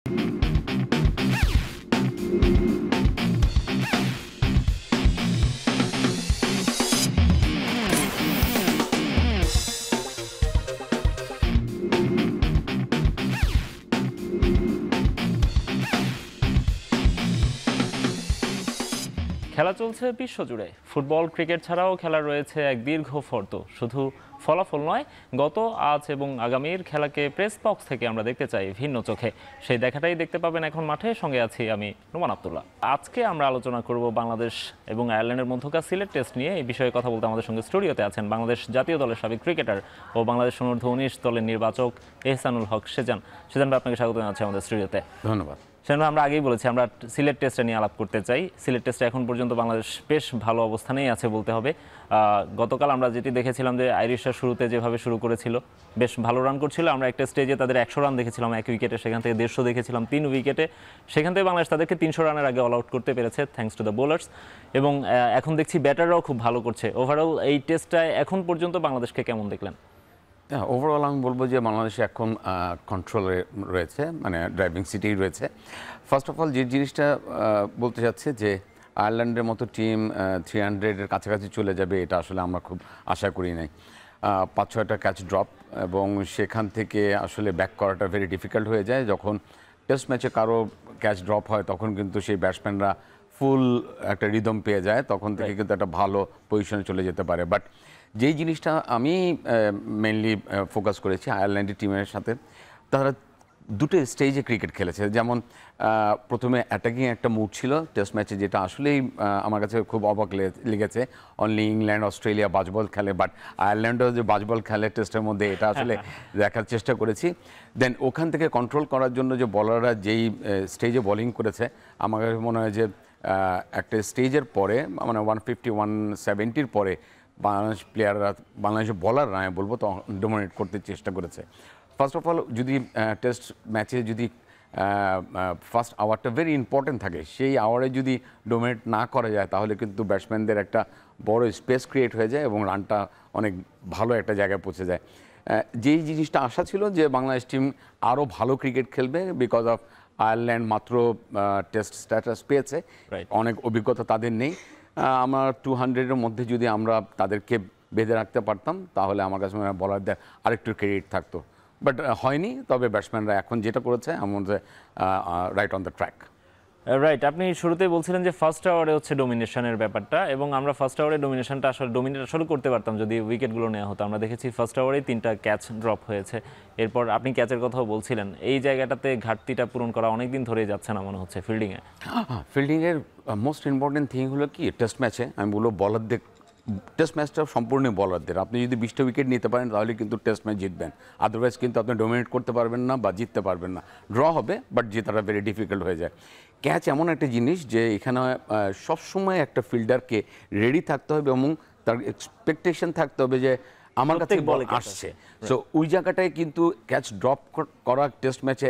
খেলা চলছে বিশ্বজুড়ে। ফুটবল, ক্রিকেট ছাড়াও খেলা রয়েছে এক দীর্ঘ ফর্দ। শুধু ফলাফল নয়, গত, আজ এবং আগামীর খেলাকে প্রেস বক্স থেকে আমরা দেখতে চাই ভিন্ন চোখে। সেই দেখাটাই দেখতে পাবেন এখন মাঠে। সঙ্গে আছি আমি, নোমান আব্দুল্লাহ। আজকে আমরা আলোচনা করব বাংলাদেশ এবং আয়ারল্যান্ডের মধ্যকার সিলেট টেস্ট নিয়ে। এই বিষয়ে কথা বলতে আমাদের সঙ্গে স্টুডিওতে আছেন বাংলাদেশ জাতীয় দলের সাবেক ক্রিকেটার ও বাংলাদেশ অনূর্ধ্ব 19 দলের নির্বাচক এহসানুল হক সেজান। সেজান ভাই, আপনাকে স্বাগত জানাচ্ছি আমাদের স্টুডিওতে। ধন্যবাদ। সেজন্য আমরা আগেই বলেছি আমরা সিলেট টেস্টে নিয়ে আলাপ করতে চাই। সিলেট টেস্টে এখন পর্যন্ত বাংলাদেশ বেশ ভালো অবস্থানেই আছে বলতে হবে। গতকাল আমরা যেটি দেখেছিলাম যে আইরিশরা শুরুতে যেভাবে শুরু করেছিল, বেশ ভালো রান করছিল। আমরা একটা স্টেজে তাদের 100 রান দেখেছিলাম এক উইকেটে, সেখান থেকে 150 দেখেছিলাম 3 উইকেটে। সেখান থেকে বাংলাদেশ তাদেরকে 300 রানের আগে অল আউট করতে পেরেছে, থ্যাঙ্কস টু দ্য বোলার্স। এবং এখন দেখছি ব্যাটাররাও খুব ভালো করছে। ওভারঅল এই টেস্টটায় এখন পর্যন্ত বাংলাদেশকে কেমন দেখলেন? হ্যাঁ, ওভারঅল আমি বলবো যে বাংলাদেশ এখন কন্ট্রোলে রয়েছে, মানে ড্রাইভিং সিটেই রয়েছে। ফার্স্ট অফ অল যে জিনিসটা বলতে চাচ্ছি যে আয়ারল্যান্ডের মতো টিম 300-এর কাছাকাছি চলে যাবে, এটা আসলে আমরা খুব আশা করি নাই। 5-6টা ক্যাচ ড্রপ, এবং সেখান থেকে আসলে ব্যাক করাটা ভেরি ডিফিকাল্ট হয়ে যায়। যখন টেস্ট ম্যাচে কারো ক্যাচ ড্রপ হয় তখন কিন্তু সেই ব্যাটসম্যানরা ফুল একটা রিদম পেয়ে যায়, তখন থেকে কিন্তু একটা ভালো পজিশনে চলে যেতে পারে। বাট যেই জিনিসটা আমি মেনলি ফোকাস করেছি আয়ারল্যান্ডের টিমের সাথে, তারা দুটো স্টেজে ক্রিকেট খেলেছে। যেমন প্রথমে অ্যাটাকিং একটা মুড ছিল টেস্ট ম্যাচে, যেটা আসলেই আমার কাছে খুব অবাক লেগেছে। অনলি ইংল্যান্ড, অস্ট্রেলিয়া বাজবল খেলে, বাট আয়ারল্যান্ডও যে বাজবল খেলে টেস্টের মধ্যে, এটা আসলে দেখার চেষ্টা করেছি। দেন ওখান থেকে কন্ট্রোল করার জন্য যে বলাররা যেই স্টেজে বোলিং করেছে, আমার কাছে মনে হয় যে একটা স্টেজের পরে, মানে 150, 170-র পরে বাংলাদেশের বলাররা আমি বলবো তো ডোমিনেট করতে চেষ্টা করেছে। ফার্স্ট অফ অল যদি টেস্ট ম্যাচে যদি ফার্স্ট আওয়ারটা ভেরি ইম্পর্টেন্ট থাকে, সেই আওয়ারে যদি ডোমিনেট না করা যায় তাহলে কিন্তু ব্যাটসম্যানদের একটা বড় স্পেস ক্রিয়েট হয়ে যায় এবং রানটা অনেক ভালো একটা জায়গায় পৌঁছে যায়। যেই জিনিসটা আশা ছিল যে বাংলাদেশ টিম আরও ভালো ক্রিকেট খেলবে, বিকজ অফ আয়ারল্যান্ড মাত্র টেস্ট স্ট্যাটাস পেয়েছে, অনেক অভিজ্ঞতা তাদের নেই। আমার 200-এর মধ্যে যদি আমরা তাদেরকে বেঁধে রাখতে পারতাম তাহলে আমার কাছে বলারদের আরেকটু ক্রেডিট থাকতো, বাট হয়নি। তবে ব্যাটসম্যানরা এখন যেটা করেছে আমাদের right on the track. Right, আপনি শুরুতেই বলছিলেন যে ফার্স্ট আওয়ারে হচ্ছে ডোমিনেশনের ব্যাপারটা, এবং আমরা ফার্স্ট আওয়ারে ডোমিনেশনটা ডোমিনেট আসলে করতে পারতাম যদি উইকেটগুলো নেওয়া হতো। আমরা দেখেছি ফার্স্ট আওয়ারেই 3টা ক্যাচ ড্রপ হয়েছে। এরপর আপনি ক্যাচের কথাও বলছিলেন, এই জায়গাটাতে ঘাটতিটা পূরণ করা অনেকদিন ধরেই যাচ্ছে না মনে হচ্ছে ফিল্ডিংয়ে। ফিল্ডিংয়ের মোস্ট ইম্পর্টেন্ট থিং হলো কি, টেস্ট ম্যাচে আমি বলবো বলারদের, টেস্ট ম্যাচটা সম্পূর্ণ বলারদের। আপনি যদি 20টা উইকেট নিতে পারেন তাহলে কিন্তু টেস্ট ম্যাচ জিতবেন, আদারওয়াইজ কিন্তু আপনি ডোমিনেট করতে পারবেন না বা জিততে পারবেন না। ড্র হবে, বাট জেতাটা ভেরি ডিফিকাল্ট হয়ে যায়। ক্যাচ এমন একটা জিনিস যে এখানে সবসময় একটা ফিল্ডারকে রেডি থাকতে হবে এবং তার এক্সপেকটেশন থাকতে হবে যে আমার কাছে বল আসছে। সো ওই জায়গাটায় কিন্তু ক্যাচ ড্রপ করা টেস্ট ম্যাচে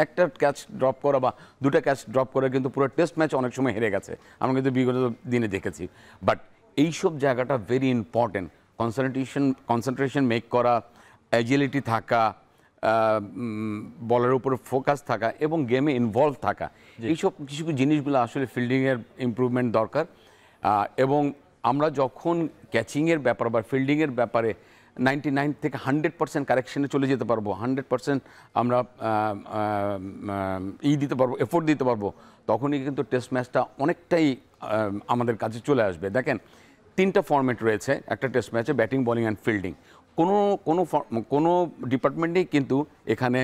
একটা ক্যাচ ড্রপ করা বা 2টা ক্যাচ ড্রপ করা কিন্তু পুরো টেস্ট ম্যাচ অনেক সময় হেরে গেছে, আমরা কিন্তু বিগত দিনে দেখেছি। বাট এইসব জায়গাটা ভেরি ইম্পর্টেন্ট। কনসেন্ট্রেশন মেক করা, অ্যাজিলিটি থাকা, বলের উপরে ফোকাস থাকা এবং গেমে ইনভলভ থাকা, এইসব কিছু জিনিসগুলো আসলে ফিল্ডিংয়ের ইমপ্রুভমেন্ট দরকার। এবং আমরা যখন ক্যাচিংয়ের ব্যাপার বা ফিল্ডিংয়ের ব্যাপারে 99 থেকে 100% কারেকশনে চলে যেতে পারবো, 100% আমরা দিতে পারবো, এফোর্ট দিতে পারবো, তখনই কিন্তু টেস্ট ম্যাচটা অনেকটাই আমাদের কাছে চলে আসবে। দেখেন 3টা ফর্ম্যাট রয়েছে একটা টেস্ট ম্যাচে, ব্যাটিং, বোলিং অ্যান্ড ফিল্ডিং। কোনো ডিপার্টমেন্টেই কিন্তু এখানে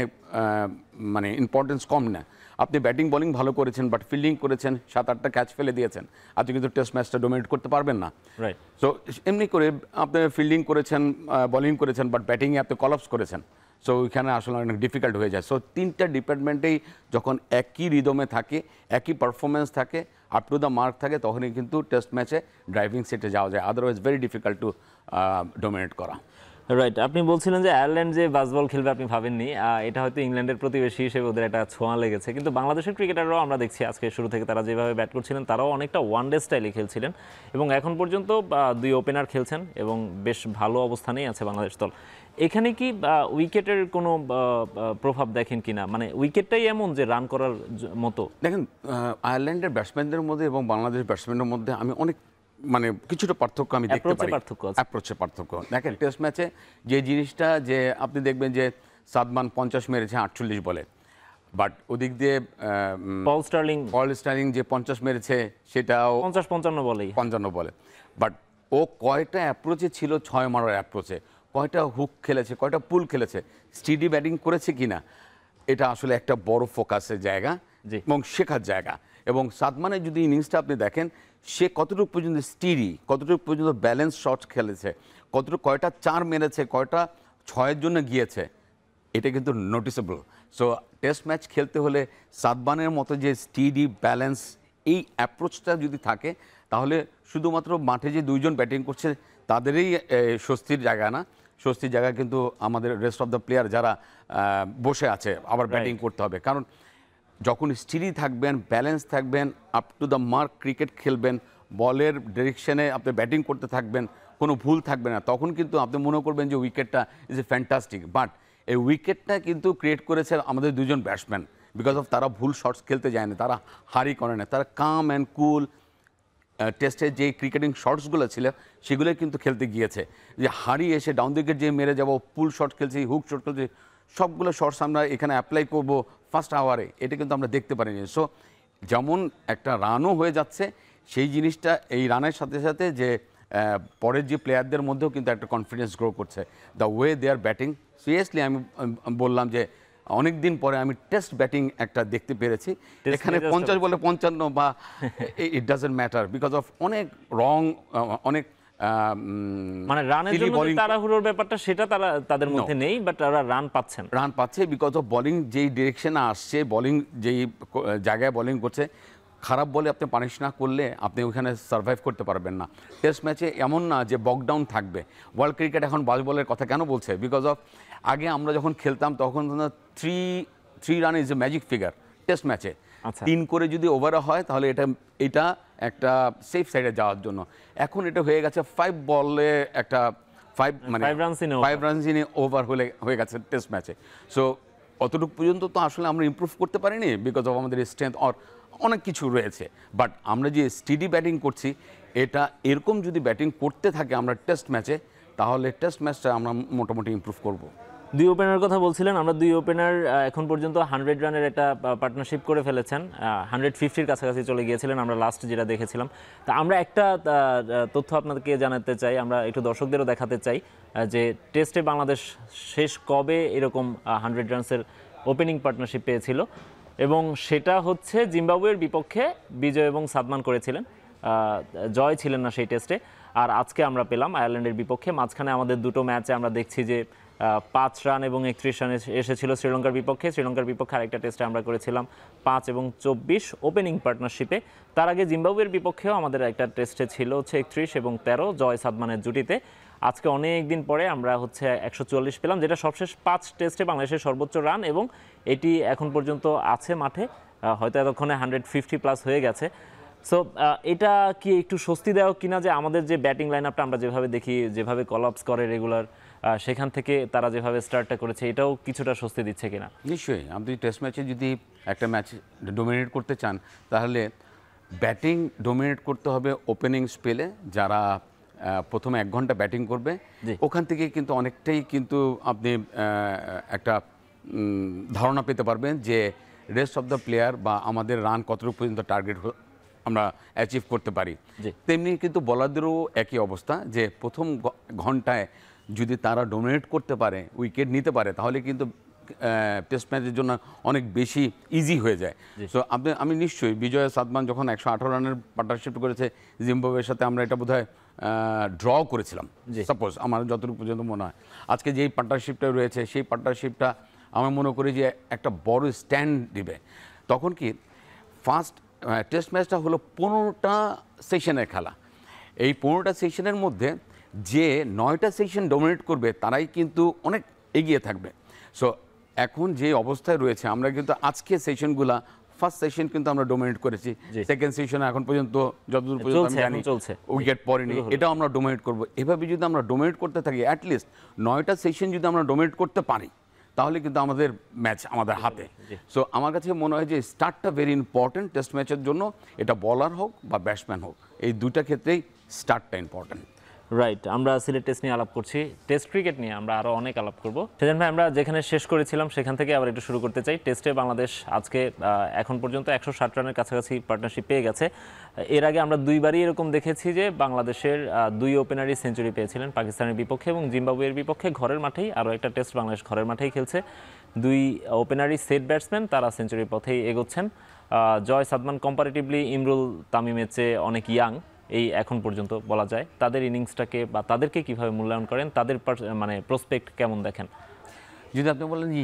মানে ইম্পর্টেন্স কম না। আপনি ব্যাটিং বোলিং ভালো করেছেন, বাট ফিল্ডিং করেছেন, 7-8টা ক্যাচ ফেলে দিয়েছেন, আপনি কিন্তু টেস্ট ম্যাচটা ডোমিনেট করতে পারবেন না। রাইট। সো এমনি করে আপনি ফিল্ডিং করেছেন, বোলিং করেছেন, বাট ব্যাটিংয়ে আপনি কলাপস করেছেন, সো ওইখানে আসলে অনেক ডিফিকাল্ট হয়ে যায়। সো 3টা ডিপার্টমেন্টেই যখন একই রিদমে থাকে, একই পারফরমেন্স থাকে, আপ টু দ্য মার্ক থাকে, তখনই কিন্তু টেস্ট ম্যাচে ড্রাইভিং সিটে যাওয়া যায়, otherwise very difficult to dominate করা। রাইট, আপনি বলছিলেন যে আয়ারল্যান্ড যে বাসবল খেলবে আপনি ভাবেননি, এটা হয়তো ইংল্যান্ডের প্রতিবেশী হিসেবে ওদের একটা ছোঁয়া লেগেছে, কিন্তু বাংলাদেশের ক্রিকেটাররাও আমরা দেখছি আজকে শুরু থেকে তারা যেভাবে ব্যাট করছিলেন তারাও অনেকটা ওয়ানডে স্টাইলে খেলছিলেন এবং এখন পর্যন্ত দুই ওপেনার খেলছেন এবং বেশ ভালো অবস্থানেই আছে বাংলাদেশ দল। এখানে কি উইকেটের কোনো প্রভাব দেখেন কিনা, মানে উইকেটটাই এমন যে রান করার মতো? দেখেন, আয়ারল্যান্ডের ব্যাটসম্যানদের মধ্যে এবং বাংলাদেশ ব্যাটসম্যানের মধ্যে আমি অনেক মানে কিছুটা পার্থক্য আমি দেখতে পারি। অ্যাপ্রোচে পার্থক্য দেখেন, টেস্ট ম্যাচে যে জিনিসটা যে আপনি দেখবেন যে সাদমান 50 মেরেছে 48 বলে, বাট ওদিক দিয়ে পল স্টার্লিং যে 50 মেরেছে সেটাও 50-55 বলেই 55 বলে, বাট ও কয়টা অ্যাপ্রোচে ছিল, 6 মারার অ্যাপ্রোচে কয়টা হুক খেলেছে, কয়টা পুল খেলেছে, স্টিডি ব্যাটিং করেছে কিনা, এটা আসলে একটা বড় ফোকাসের জায়গা এবং শেখার জায়গা। এবং সাদমানের যদি ইনিংসটা আপনি দেখেন, সে কতটুকু পর্যন্ত স্টিডি, কতটুকু পর্যন্ত ব্যালেন্স শট খেলেছে, কতটুকু কয়টা 4 মেরেছে, কয়টা 6-এর জন্য গিয়েছে, এটা কিন্তু নোটিসেবল। সো টেস্ট ম্যাচ খেলতে হলে সাদমানের মতো যে স্টিডি ব্যালেন্স এই অ্যাপ্রোচটা যদি থাকে, তাহলে শুধুমাত্র মাঠে যে দুইজন ব্যাটিং করছে তাদেরই স্বস্তির জায়গা না, স্বস্তির জায়গা কিন্তু আমাদের রেস্ট অফ দ্য প্লেয়ার যারা বসে আছে আবার ব্যাটিং করতে হবে। কারণ যখন স্টিডি থাকবেন, ব্যালেন্স থাকবেন, up to the mark cricket খেলবেন, বলের ডিরেকশনে আপনি ব্যাটিং করতে থাকবেন, কোনো ভুল থাকবে না, তখন কিন্তু আপনি মনে করবেন যে উইকেটটা ইজ এ ফ্যান্টাস্টিক। বাট এই উইকেটটা কিন্তু ক্রিয়েট করেছে আমাদের দুজন ব্যাটসম্যান, বিকজ অফ তারা ভুল শটস খেলতে যায় না, তারা হারি করে না, তারা কাম অ্যান্ড কুল টেস্টের যে ক্রিকেটিং শটসগুলো ছিল সেগুলো কিন্তু খেলতে গিয়েছে। যে হারিয়ে এসে ডাউন উইকেট যে মেরে যাবো, পুল শট খেলছি, হুক শট খেলছি, সবগুলো শটস আমরা এখানে অ্যাপ্লাই করব ফার্স্ট আওয়ারে, এটা কিন্তু আমরা দেখতে পারিনি। সো যেমন একটা রানও হয়ে যাচ্ছে, সেই জিনিসটা এই রানের সাথে সাথে যে পরের যে প্লেয়ারদের মধ্যেও কিন্তু একটা কনফিডেন্স গ্রো করছে, the way they are batting. Seriously আমি বললাম যে অনেক দিন পরে আমি টেস্ট ব্যাটিং একটা দেখতে পেরেছি, এখানে 50 বলে 55 বা it doesn't matter, because of অনেক রং, অনেক মানে রানের জন্য তাড়াহুড়োর ব্যাপারটা সেটা তাদের মধ্যে নেই, বাট তারা রান পাচ্ছে বিকজ অফ বোলিং যেই ডিরেকশনে আসছে, বোলিং যেই জায়গায় বোলিং করছে, খারাপ বলে আপনি পানিশ না করলে আপনি ওখানে সার্ভাইভ করতে পারবেন না। টেস্ট ম্যাচে এমন না যে বকডাউন থাকবে। ওয়ার্ল্ড ক্রিকেট এখন বাসবলের কথা কেন বলছে, বিকজ অফ আগে আমরা যখন খেলতাম তখন 3 run is a magic figure test ম্যাচে। 3 করে যদি ওভারে হয় তাহলে এটা একটা সেফ সাইডে যাওয়ার জন্য। এখন এটা হয়ে গেছে 5 বলে একটা 5 রানস ইন ওভার হয়ে গেছে টেস্ট ম্যাচে। সো অতটুকু পর্যন্ত তো আসলে আমরা ইমপ্রুভ করতে পারিনি, বিকজ অফ আমাদের স্ট্রেংথ আর অনেক কিছু রয়েছে। বাট আমরা যে স্টিডি ব্যাটিং করছি, এটা এরকম যদি ব্যাটিং করতে থাকে আমরা টেস্ট ম্যাচে, তাহলে টেস্ট ম্যাচটা আমরা মোটামুটি ইমপ্রুভ করব। দুই ওপেনার কথা বলছিলেন, আমরা দুই ওপেনার এখন পর্যন্ত 100 রানের একটা পার্টনারশিপ করে ফেলেছেন, 150-র কাছাকাছি চলে গিয়েছিলেন আমরা লাস্ট যেটা দেখেছিলাম। তা আমরা একটা তথ্য আপনাদেরকে জানাতে চাই, আমরা একটু দর্শকদেরও দেখাতে চাই যে টেস্টে বাংলাদেশ শেষ কবে এরকম 100 রানসের ওপেনিং পার্টনারশিপ পেয়েছিল, এবং সেটা হচ্ছে জিম্বাবুয়ের বিপক্ষে বিজয় এবং সাদমান করেছিলেন, জয় ছিলেন না সেই টেস্টে। আর আজকে আমরা পেলাম আয়ারল্যান্ডের বিপক্ষে। মাঝখানে আমাদের দুটো ম্যাচে আমরা দেখছি যে 5 রান এবং 31 রান এসেছিল শ্রীলঙ্কার বিপক্ষে। শ্রীলঙ্কার বিপক্ষে আরেকটা টেস্টে আমরা করেছিলাম 5 এবং 24 ওপেনিং পার্টনারশিপে। তার আগে জিম্বাবুয়ের বিপক্ষেও আমাদের একটা টেস্টে ছিল হচ্ছে 31 এবং 13 জয় সাদমানের জুটিতে। আজকে অনেক দিন পরে আমরা হচ্ছে 144 পেলাম, যেটা সবশেষ 5 টেস্টে বাংলাদেশের সর্বোচ্চ রান, এবং এটি এখন পর্যন্ত আছে মাঠে, হয়তো এতক্ষণে 150+ হয়ে গেছে। সো এটা কি একটু স্বস্তিদায়ক কিনা যে আমাদের যে ব্যাটিং লাইন আপটা আমরা যেভাবে দেখি, যেভাবে কলাপস করে রেগুলার, সেখান থেকে তারা যেভাবে স্টার্টটা করেছে, এটাও কিছুটা স্বস্তি দিচ্ছে কিনা? নিশ্চয়ই। আপনি টেস্ট ম্যাচে যদি একটা ম্যাচ ডোমিনেট করতে চান, তাহলে ব্যাটিং ডোমিনেট করতে হবে ওপেনিং স্পেলে, যারা প্রথমে 1 ঘন্টা ব্যাটিং করবে, ওখান থেকে কিন্তু অনেকটাই কিন্তু আপনি একটা ধারণা পেতে পারবেন যে রেস্ট অফ দ্য প্লেয়ার বা আমাদের রান কতটুকু পর্যন্ত টার্গেট আমরা অ্যাচিভ করতে পারি। তেমনি কিন্তু বলারদেরও একই অবস্থা, যে প্রথম ঘন্টায় যদি তারা ডোমিনেট করতে পারে, উইকেট নিতে পারে, তাহলে কিন্তু টেস্ট ম্যাচের জন্য অনেক বেশি ইজি হয়ে যায়। সো আমি নিশ্চয়ই বিজয় সাদমান যখন 118 রানের পার্টনারশিপ করেছে জিম্বাবুয়ের সাথে, আমরা এটা বোধহয় ড্র করেছিলাম সাপোজ, আমার যতটুকু পর্যন্ত মনে হয়। আজকে যেই পার্টনারশিপটা রয়েছে, সেই পার্টনারশিপটা আমি মনে করি যে একটা বড় স্ট্যান্ড দিবে। তখন কি ফার্স্ট টেস্ট ম্যাচটা হলো 15টা সেশনের খেলা। এই 15টা সেশনের মধ্যে যে 9টা সেশন ডমিনেট করবে তারাই কিন্তু অনেক এগিয়ে থাকবে। সো এখন যে অবস্থায় রয়েছে আমরা কিন্তু আজকে সেশনগুলা ফার্স্ট সেশন কিন্তু আমরা ডোমিনেট করেছি, সেকেন্ড সেশনে এখন পর্যন্ত যতদূর পর্যন্ত আমি জানি উইকেট পড়েনি, এটাও আমরা ডোমিনেট করব। এভাবে যদি আমরা ডোমিনেট করতে থাকি, অ্যাটলিস্ট 9টা সেশন যদি আমরা ডোমিনেট করতে পারি তাহলে কিন্তু আমাদের ম্যাচ আমাদের হাতে। সো আমার কাছে মনে হয় যে স্টার্টটা ভেরি ইম্পর্টেন্ট টেস্ট ম্যাচের জন্য, এটা বলার হোক বা ব্যাটসম্যান হোক, এই দুইটা ক্ষেত্রেই স্টার্টটা ইম্পর্টেন্ট। রাইট, আমরা সিলেট টেস্ট নিয়ে আলাপ করছি, টেস্ট ক্রিকেট নিয়ে আমরা আরও অনেক আলাপ করব। সেদিন ভাই আমরা যেখানে শেষ করেছিলাম সেখান থেকে আবার একটু শুরু করতে চাই। টেস্টে বাংলাদেশ আজকে এখন পর্যন্ত 160 রানের কাছাকাছি পার্টনারশিপ পেয়ে গেছে। এর আগে আমরা দুইবারই এরকম দেখেছি যে বাংলাদেশের দুই ওপেনারই সেঞ্চুরি পেয়েছিলেন, পাকিস্তানের বিপক্ষে এবং জিম্বাবুয়ের বিপক্ষে ঘরের মাঠেই। আরও একটা টেস্ট বাংলাদেশ ঘরের মাঠেই খেলছে, দুই ওপেনারই সেট ব্যাটসম্যান, তারা সেঞ্চুরির পথেই এগোচ্ছেন। জয় সাদমান কম্পারেটিভলি ইমরুল তামিমের চেয়ে অনেক ইয়াং এই এখন পর্যন্ত বলা যায়। তাদের ইনিংসটাকে বা তাদেরকে কিভাবে মূল্যায়ন করেন, তাদের মানে প্রসপেক্ট কেমন দেখেন? যদি আপনি বলেন যে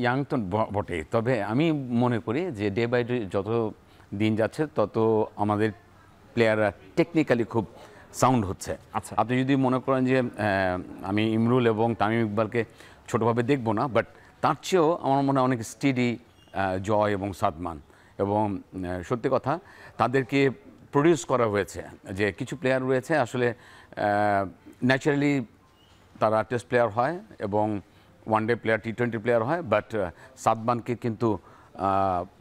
ইয়াং তো বটে, তবে আমি মনে করি যে ডে বাই ডে যত দিন যাচ্ছে তত আমাদের প্লেয়াররা টেকনিক্যালি খুব সাউন্ড হচ্ছে। আচ্ছা, আপনি যদি মনে করেন যে আমি ইমরুল এবং তামিম ইকবালকে ছোটোভাবে দেখবো না, বাট তার চেয়েও আমার মনে হয় অনেক স্টেডি জয় এবং সাদমান, এবং সত্যি কথা তাদেরকে প্রডিউস করা হয়েছে। যে কিছু প্লেয়ার রয়েছে আসলে ন্যাচারালি তারা টেস্ট প্লেয়ার হয় এবং ওয়ান ডে প্লেয়ার, টি-20 প্লেয়ার হয়, বাট সাদমানকে কিন্তু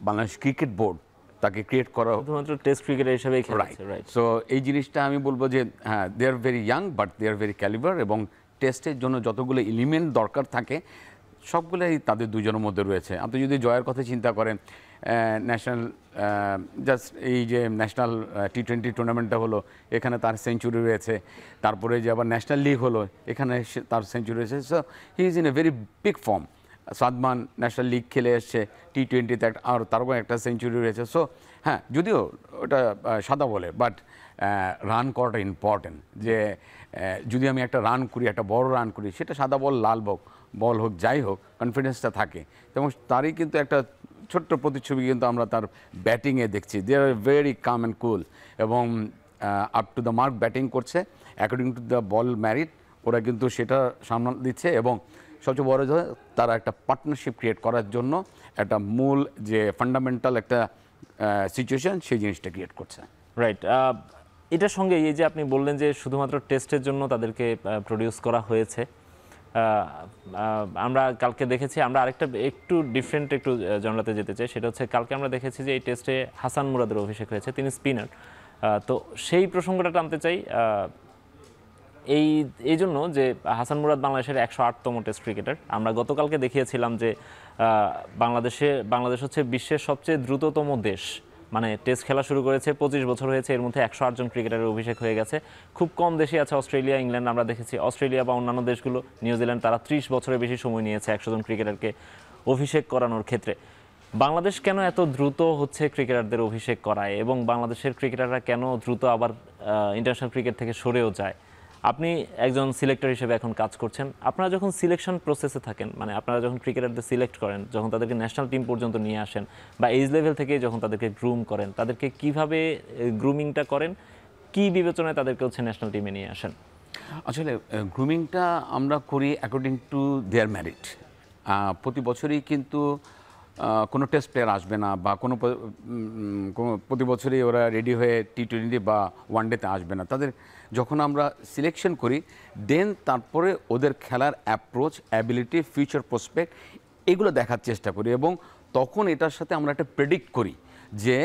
বাংলাদেশ ক্রিকেট বোর্ড তাকে ক্রিয়েট করা শুধুমাত্র টেস্ট ক্রিকেটার হিসেবেই খেলেছে। রাইট, সো এই জিনিসটা আমি বলবো যে হ্যাঁ, they are very young but they are very calibre, এবং টেস্টের জন্য যতগুলো এলিমেন্ট দরকার থাকে সবগুলোই তাদের দুজনের মধ্যে রয়েছে। আপনি যদি জয়ের কথা চিন্তা করেন, ন্যাশনাল জাস্ট এই যে ন্যাশনাল টি-20 টুর্নামেন্টটা হলো, এখানে তার সেঞ্চুরি রয়েছে। তারপরে যে আবার ন্যাশনাল লিগ হলো, এখানে তার সেঞ্চুরি রয়েছে। So he is in a very big form. Sadman national league খেলে এসছে, টি-20তে আর তারপর একটা সেঞ্চুরি রয়েছে। সো হ্যাঁ, যদিও ওটা সাদা বলে, বাট রান করাটা ইম্পর্টেন্ট। যে যদি আমি একটা রান করি, একটা বড় রান করি, সেটা সাদা বল, লাল বল হোক, যাই হোক, কনফিডেন্সটা থাকে। এবং তারই কিন্তু একটা ছোট্ট প্রতিচ্ছবি কিন্তু আমরা তার ব্যাটিংয়ে দেখছি। দে are very calm and cool, এবং up to the mark batting করছে, according to the ball merit ওরা কিন্তু সেটা সামনে দিচ্ছে। এবং সবচেয়ে বড় যে তারা একটা পার্টনারশিপ ক্রিয়েট করার জন্য একটা মূল যে ফান্ডামেন্টাল একটা সিচুয়েশন, সেই জিনিসটা ক্রিয়েট করছে। রাইট, এটার সঙ্গে এই যে আপনি বললেন যে শুধুমাত্র টেস্টের জন্য তাদেরকে প্রডিউস করা হয়েছে, আমরা কালকে দেখেছি, আমরা আরেকটা একটু ডিফারেন্ট একটু জনরাতে যেতে চাই। সেটা হচ্ছে কালকে আমরা দেখেছি যে এই টেস্টে হাসান মুরাদের অভিষেক হয়েছে, তিনি স্পিনার। তো সেই প্রসঙ্গটা টানতে চাই এই জন্য যে হাসান মুরাদ বাংলাদেশের 108তম টেস্ট ক্রিকেটার। আমরা গতকালকে দেখিয়েছিলাম যে বাংলাদেশ হচ্ছে বিশ্বের সবচেয়ে দ্রুততম দেশ, মানে টেস্ট খেলা শুরু করেছে 25 বছর হয়েছে, এর মধ্যে 108 জন ক্রিকেটারের অভিষেক হয়ে গেছে। খুব কম দেশই আছে, অস্ট্রেলিয়া, ইংল্যান্ড আমরা দেখেছি, অস্ট্রেলিয়া বা অন্যান্য দেশগুলো, নিউজিল্যান্ড, তারা 30 বছরের বেশি সময় নিয়েছে 100 জন ক্রিকেটারকে অভিষেক করানোর ক্ষেত্রে। বাংলাদেশ কেন এত দ্রুত হচ্ছে ক্রিকেটারদের অভিষেক করায়, এবং বাংলাদেশের ক্রিকেটাররা কেন দ্রুত আবার ইন্টারন্যাশনাল ক্রিকেট থেকে সরেও যায়? আপনি একজন সিলেক্টর হিসেবে এখন কাজ করছেন, আপনারা যখন সিলেকশন প্রসেসে থাকেন, মানে আপনারা যখন ক্রিকেটারদের সিলেক্ট করেন, যখন তাদেরকে ন্যাশনাল টিম পর্যন্ত নিয়ে আসেন, বা এজ লেভেল থেকে যখন তাদেরকে গ্রুম করেন, তাদেরকে কিভাবে গ্রুমিংটা করেন, কি বিবেচনায় তাদেরকে হচ্ছে ন্যাশনাল টিমে নিয়ে আসেন? আসলে গ্রুমিংটা আমরা করি অ্যাকর্ডিং টু দেয়ার ম্যারিট। প্রতি বছরই কিন্তু কোনো টেস্ট প্লেয়ার আসবে না, বা কোনো প্রতি বছরই ওরা রেডি হয়ে টি-20 বা ওয়ানডেতে আসবে না। তাদের যখন আমরা সিলেকশন করি, দেন তারপরে ওদের খেলার অ্যাপ্রোচ, অ্যাবিলিটি, ফিউচার প্রসপেক্ট, এগুলো দেখার চেষ্টা করি। এবং তখন এটার সাথে আমরা একটা প্রেডিক্ট করি যে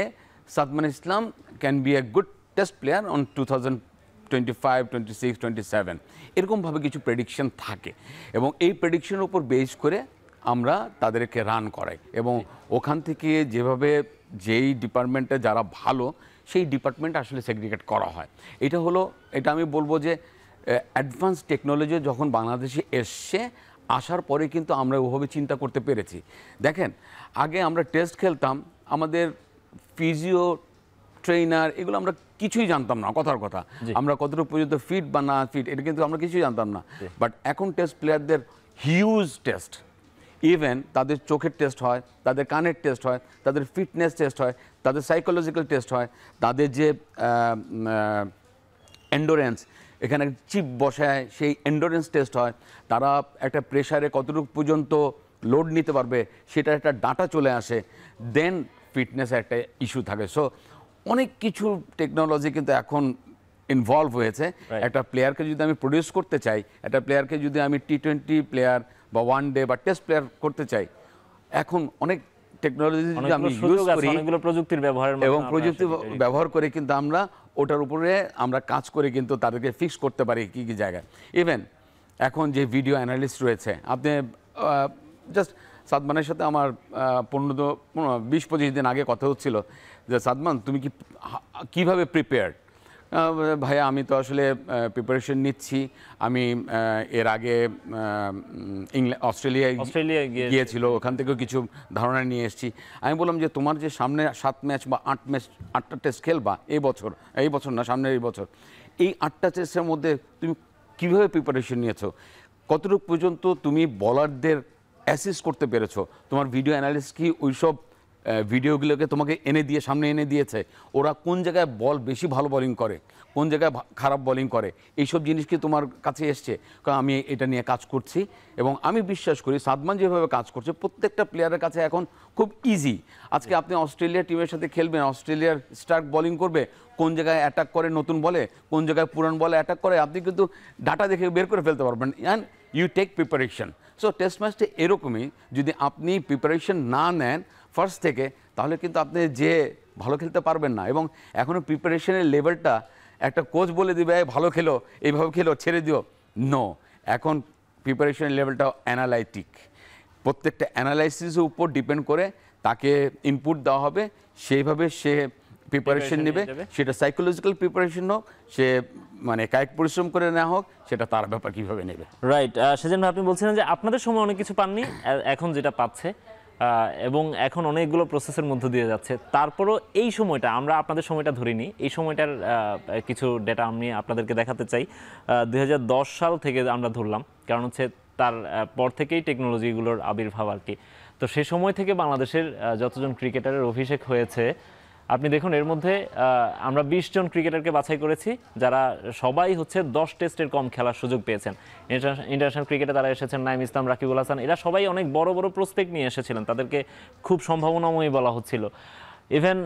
Sadman Islam can be a good test player on 2025, 26, 27, এরকমভাবে কিছু প্রেডিকশন থাকে। এবং এই প্রেডিকশনের উপর বেস করে আমরা তাদেরকে রান করাই, এবং ওখান থেকে যেভাবে যেই ডিপার্টমেন্টে যারা ভালো, সেই ডিপার্টমেন্ট আসলে সেগ্রিগেট করা হয়। এটা আমি বলবো যে অ্যাডভান্স টেকনোলজি যখন বাংলাদেশে এসছে, আসার পরে কিন্তু আমরা ওভাবে চিন্তা করতে পেরেছি। দেখেন, আগে আমরা টেস্ট খেলতাম, আমাদের ফিজিও, ট্রেনার, এগুলো আমরা কিছুই জানতাম না, কথার কথা। আমরা কতটুকু পর্যন্ত ফিট বা না ফিট, এটা কিন্তু আমরা কিছুই জানতাম না। বাট এখন টেস্ট প্লেয়ারদের হিউজ টেস্ট, ইভেন তাদের চোখের টেস্ট হয়, তাদের কানের টেস্ট হয়, তাদের ফিটনেস টেস্ট হয়, তাদের সাইকোলজিক্যাল টেস্ট হয়, তাদের যে এন্ডোরেন্স, এখানে চিপ বসায়, সেই এন্ডোরেন্স টেস্ট হয়, তারা একটা প্রেশারে কতটুকু পর্যন্ত লোড নিতে পারবে সেটা একটা ডাটা চলে আসে, দেন ফিটনেসের একটা ইস্যু থাকে। সো অনেক কিছু টেকনোলজি কিন্তু এখন ইনভলভ হয়েছে। একটা প্লেয়ারকে যদি আমি প্রডিউস করতে চাই, একটা প্লেয়ারকে যদি আমি T20 প্লেয়ার বা ওয়ান ডে বা টেস্ট প্লেয়ার করতে চাই, এখন অনেক টেকনোলজি যদি আমি ইউজ করি প্রযুক্তির ব্যবহারের এবং প্রযুক্তি ব্যবহার করে কিন্তু আমরা ওটার উপরে আমরা কাজ করে কিন্তু তাদেরকে ফিক্স করতে পারি কী কী জায়গায়। ইভেন এখন যে ভিডিও অ্যানালিস্ট রয়েছে, আপনি জাস্ট সাদমানের সাথে আমার 20-25 দিন আগে কথা হচ্ছিল যে সাদমান তুমি কীভাবে প্রিপেয়ার্ড। ভাইয়া আমি তো আসলে প্রিপারেশন নিচ্ছি, আমি এর আগে অস্ট্রেলিয়ায় গিয়েছিল, ওখান থেকেও কিছু ধারণা নিয়ে এসেছি। আমি বললাম যে তোমার যে সামনে 7 ম্যাচ বা 8টা টেস্ট খেলবা এই বছর না সামনের এই বছর, এই 8টা টেস্টের মধ্যে তুমি কীভাবে প্রিপারেশন নিয়েছো, কতটুকু পর্যন্ত তুমি বলারদের অ্যাসিস্ট করতে পেরেছো, তোমার ভিডিও অ্যানালিস্ট কি ওইসব ভিডিওগুলোকে তোমাকে সামনে এনে দিয়েছে, ওরা কোন জায়গায় বল বেশি ভালো বোলিং করে, কোন জায়গায় খারাপ বোলিং করে, এইসব জিনিস কি তোমার কাছে এসছে? কারণ আমি এটা নিয়ে কাজ করছি এবং আমি বিশ্বাস করি সাদমান যেভাবে কাজ করছে প্রত্যেকটা প্লেয়ারের কাছে এখন খুব ইজি। আজকে আপনি অস্ট্রেলিয়া টিমের সাথে খেলবেন, অস্ট্রেলিয়ার স্টার্ক বোলিং করবে, কোন জায়গায় অ্যাটাক করে নতুন বলে, কোন জায়গায় পুরান বলে অ্যাটাক করে, আপনি কিন্তু ডাটা দেখে বের করে ফেলতে পারবেন and you take preparation. So test ম্যাচটা এরকমই, যদি আপনি প্রিপারেশন না নেন ফার্স্ট থেকে, তাহলে কিন্তু আপনি যে ভালো খেলতে পারবেন না। এবং এখনও প্রিপারেশনের লেভেলটা একটা কোচ বলে দিবে ভালো খেলো, এইভাবে খেলো, ছেড়ে দিও, নো। এখন প্রিপারেশনের লেভেলটা অ্যানালাইটিক, প্রত্যেকটা অ্যানালাইসিসের উপর ডিপেন্ড করে তাকে ইনপুট দেওয়া হবে, সেইভাবে সে প্রিপারেশন নেবে। সেটা সাইকোলজিক্যাল প্রিপারেশন হোক, সে মানে কায়িক পরিশ্রম করে নেওয়া হোক, সেটা তার ব্যাপার কীভাবে নেবে। রাইট। সেজন্য ভাই আপনি বলছিলেন যে আপনাদের সময় অনেক কিছু পাননি, এখন যেটা পাচ্ছে এবং এখন অনেকগুলো প্রসেসের মধ্য দিয়ে যাচ্ছে, তারপরও এই সময়টা আমরা আপনাদের সময়টা ধরিনি, এই সময়টার কিছু ডেটা আমি আপনাদেরকে দেখাতে চাই। 2010 সাল থেকে আমরা ধরলাম, কারণ হচ্ছে তার পর থেকেই টেকনোলজিগুলোর আবির্ভাব আর কি। তো সেই সময় থেকে বাংলাদেশের যতজন ক্রিকেটারের অভিষেক হয়েছে, আপনি দেখুন এর মধ্যে আমরা 20 জন ক্রিকেটারকে বাছাই করেছি, যারা সবাই হচ্ছে 10 টেস্টের কম খেলার সুযোগ পেয়েছেন। ইন্টারন্যাশনাল ক্রিকেটে তারা এসেছেন, নাইম ইসলাম, রাকিবুল হাসান, এরা সবাই অনেক বড় বড় প্রসপেক্ট নিয়ে এসেছিলেন, তাদেরকে খুব সম্ভাবনাময়ী বলা হচ্ছিল। ইভেন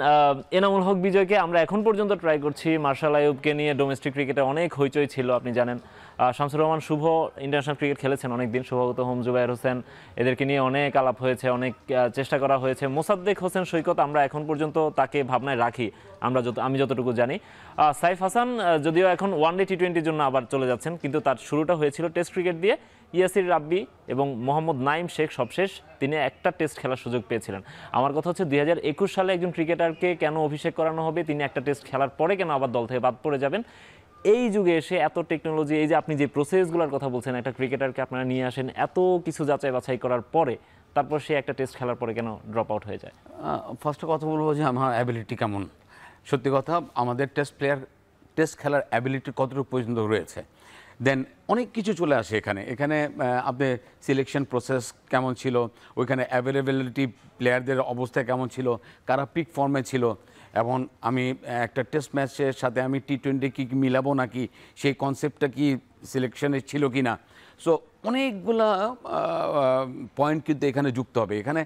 এনামুল হক বিজয়কে আমরা এখন পর্যন্ত ট্রাই করছি, মার্শাল আইয়ুবকে নিয়ে ডোমেস্টিক ক্রিকেটে অনেক হইচই ছিল, আপনি জানেন। শামসুর রহমান শুভ ইন্টারন্যাশনাল ক্রিকেট খেলেছেন অনেকদিন, শুভগত হোম, জুবায়ের হোসেন, এদেরকে নিয়ে অনেক আলাপ হয়েছে, অনেক চেষ্টা করা হয়েছে। মোসাদ্দেক হোসেন সৈকত আমরা এখন পর্যন্ত তাকে ভাবনায় রাখি, আমি যতটুকু জানি। সাইফ হাসান যদিও এখন ওয়ানডে T20 জন্য আবার চলে যাচ্ছেন, কিন্তু তার শুরুটা হয়েছিল টেস্ট ক্রিকেট দিয়ে। ইয়াসির রাব্বি এবং মোহাম্মদ নাইম শেখ সবশেষ তিনি একটা টেস্ট খেলার সুযোগ পেয়েছিলেন। আমার কথা হচ্ছে 2021 সালে একজন ক্রিকেটারকে কেন অভিষেক করানো হবে, তিনি একটা টেস্ট খেলার পরে কেন আবার দল থেকে বাদ পড়ে যাবেন? এই যুগে এসে এত টেকনোলজি, এই যে আপনি যে প্রসেসগুলোর কথা বলছেন, একটা ক্রিকেটারকে আপনারা নিয়ে আসেন এত কিছু যাচাই বাছাই করার পরে, তারপর সে একটা টেস্ট খেলার পরে কেন ড্রপ আউট হয়ে যায়? ফার্স্টে কথা বলবো যে আমার অ্যাবিলিটি কেমন। সত্যি কথা, আমাদের টেস্ট খেলার অ্যাবিলিটি কতটুকু পর্যন্ত রয়েছে, দেন অনেক কিছু চলে আসে এখানে আপনার সিলেকশন প্রসেস কেমন ছিল, ওইখানে অ্যাভেলেবিলিটি প্লেয়ারদের অবস্থা কেমন ছিল, কারা পিক ফর্মে ছিল, এবং আমি একটা টেস্ট ম্যাচের সাথে আমি T20 কি মিলাবো নাকি, সেই কনসেপ্টটা কি সিলেকশনে ছিল কি না। সো অনেকগুলা পয়েন্ট কিন্তু এখানে যুক্ত হবে। এখানে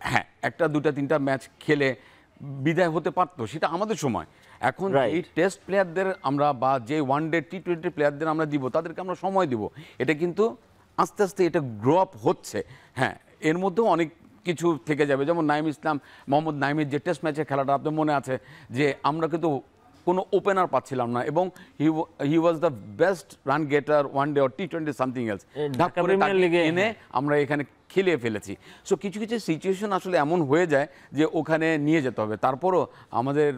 হ্যাঁ, 1, 2, 3টা ম্যাচ খেলে বিদায় হতে পারতো, সেটা আমাদের সময়। এখন এই টেস্ট প্লেয়ারদের আমরা বা যে ওয়ানডে T20 প্লেয়ারদের আমরা দিব, তাদেরকে আমরা সময় দিব, এটা কিন্তু আস্তে আস্তে এটা গ্রো আপ হচ্ছে। হ্যাঁ, এর মধ্যেও অনেক কিছু থেকে যাবে, যেমন নাইম ইসলাম, মোহাম্মদ নাইমের যে টেস্ট ম্যাচের খেলাটা আপনার মনে আছে, যে আমরা কিন্তু কোনো ওপেনার পাচ্ছিলাম না এবং he was the best run getter one day or T20 something else, এনে আমরা এখানে খেলিয়ে ফেলেছি। সো কিছু কিছু সিচুয়েশন আসলে এমন হয়ে যায় যে ওখানে নিয়ে যেতে হবে, তারপরও আমাদের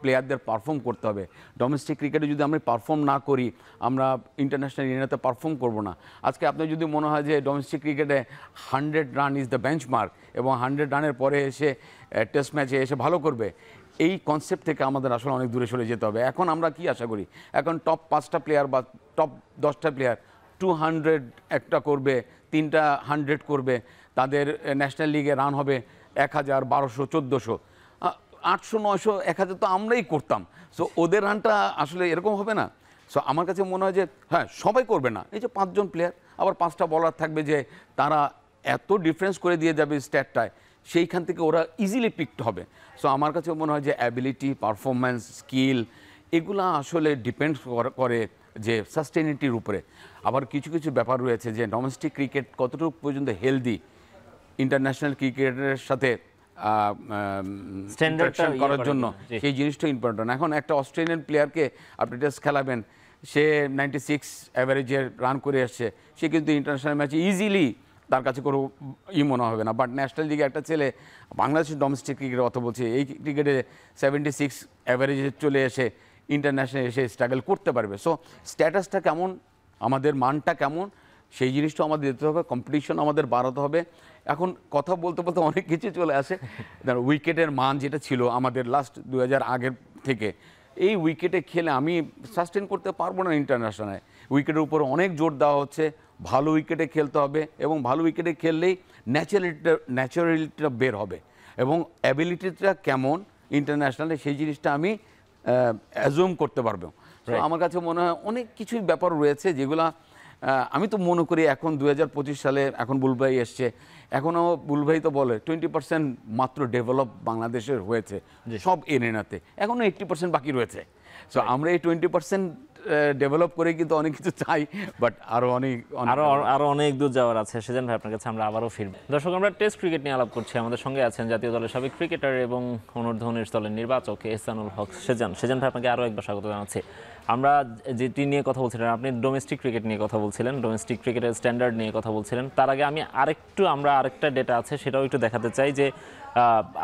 প্লেয়ারদের পারফর্ম করতে হবে। ডোমেস্টিক ক্রিকেটে যদি আমরা পারফর্ম না করি, আমরা ইন্টারন্যাশনাল ইভেন্টে পারফর্ম করব না। আজকে আপনার যদি মনে হয় যে ডোমেস্টিক ক্রিকেটে 100 রান ইজ দ্য বেঞ্চমার্ক এবং 100 রানের পরে এসে টেস্ট ম্যাচে এসে ভালো করবে, এই কনসেপ্ট থেকে আমাদের আসলে অনেক দূরে সরে যেতে হবে। এখন আমরা কি আশা করি, এখন টপ 5টা প্লেয়ার বা টপ 10টা প্লেয়ার 200 একটা করবে, 3টা 100 করবে, তাদের ন্যাশনাল লিগে রান হবে 1000, 1200, 1400, 800, 900, 1000 তো আমরাই করতাম। সো ওদের রানটা আসলে এরকম হবে না। সো আমার কাছে মনে হয় যে হ্যাঁ সবাই করবে না, এই যে 5 জন প্লেয়ার, আবার 5টা বলার থাকবে যে তারা এত ডিফারেন্স করে দিয়ে যাবে স্ট্যাটটায়, সেইখান থেকে ওরা ইজিলি পিকড হবে। সো আমার কাছে মনে হয় যে অ্যাবিলিটি, পারফরম্যান্স, স্কিল এগুলা আসলে ডিপেন্ড করে যে সাস্টেনিটির উপরে। আবার কিছু কিছু ব্যাপার রয়েছে যে ডোমেস্টিক ক্রিকেট কতটুকু পর্যন্ত হেলদি ইন্টারন্যাশনাল ক্রিকেটের সাথে স্ট্যান্ডার্ডটা করার জন্য, সেই জিনিসটা ইম্পর্টেন্ট। এখন একটা অস্ট্রেলিয়ান প্লেয়ারকে আপনি টেস্ট খেলাবেন, সে 96 অ্যাভারেজের রান করে আসছে, সে কিন্তু ইন্টারন্যাশনাল ম্যাচে ইজিলি তার কাছে কোনো মনে হবে না। বাট ন্যাশনাল লিগে একটা ছেলে বাংলাদেশের ডোমেস্টিক ক্রিকেটের কথা বলছে, এই ক্রিকেটে 76 অ্যাভারেজে চলে এসে ইন্টারন্যাশনাল এসে স্ট্রাগল করতে পারবে। সো স্ট্যাটাসটা কেমন, আমাদের মানটা কেমন, সেই জিনিসটা আমাদের দিতে হবে, কম্পিটিশন আমাদের বাড়াতে হবে। এখন কথা বলতে বলতে অনেক কিছু চলে আসে। উইকেটের মান যেটা ছিল আমাদের লাস্ট 2000 আগের থেকে, এই উইকেটে খেলে আমি সাস্টেন করতে পারবো না ইন্টারন্যাশনালে। উইকেটের উপর অনেক জোর দেওয়া হচ্ছে, ভালো উইকেটে খেলতে হবে এবং ভালো উইকেটে খেললেই ন্যাচারালিটিটা বের হবে এবং অ্যাবিলিটিটা কেমন ইন্টারন্যাশনালে সেই জিনিসটা আমি অ্যাজুম করতে পারবো। তো আমার কাছে মনে হয় অনেক কিছুই ব্যাপার রয়েছে যেগুলা আমি তো মনে করি এখন 2025 সালে এখন বুলভাই এসছে, এখনও বুলভাই তো বলে 20% মাত্র ডেভেলপ বাংলাদেশের হয়েছে সব এরিনাতে, এখনও 80% বাকি রয়েছে। সো আমরা এই 20% ডেভেলপ করে কিন্তু অনেক কিছু চাই, বাট আরো অনেক দূর যাওয়ার আছে। সেজান ভাই, আপনার কাছে আমরা আবারও ফিরব। দর্শক, আমরা টেস্ট ক্রিকেট নিয়ে আলাপ করছি। আমাদের সঙ্গে আছেন জাতীয় দলের সাবেক ক্রিকেটার এবং অনূর্ধ্ব 19 দলের নির্বাচক এহসানুল হক সেজান। সেজান ভাই, আপনাকে আরও একবার স্বাগত জানাচ্ছি। আমরা যেটি নিয়ে কথা বলছিলেন, আপনি ডোমেস্টিক ক্রিকেট নিয়ে কথা বলছিলেন, ডোমেস্টিক ক্রিকেটের স্ট্যান্ডার্ড নিয়ে কথা বলছিলেন। তার আগে আমি আরেকটা ডেটা আছে সেটাও একটু দেখাতে চাই যে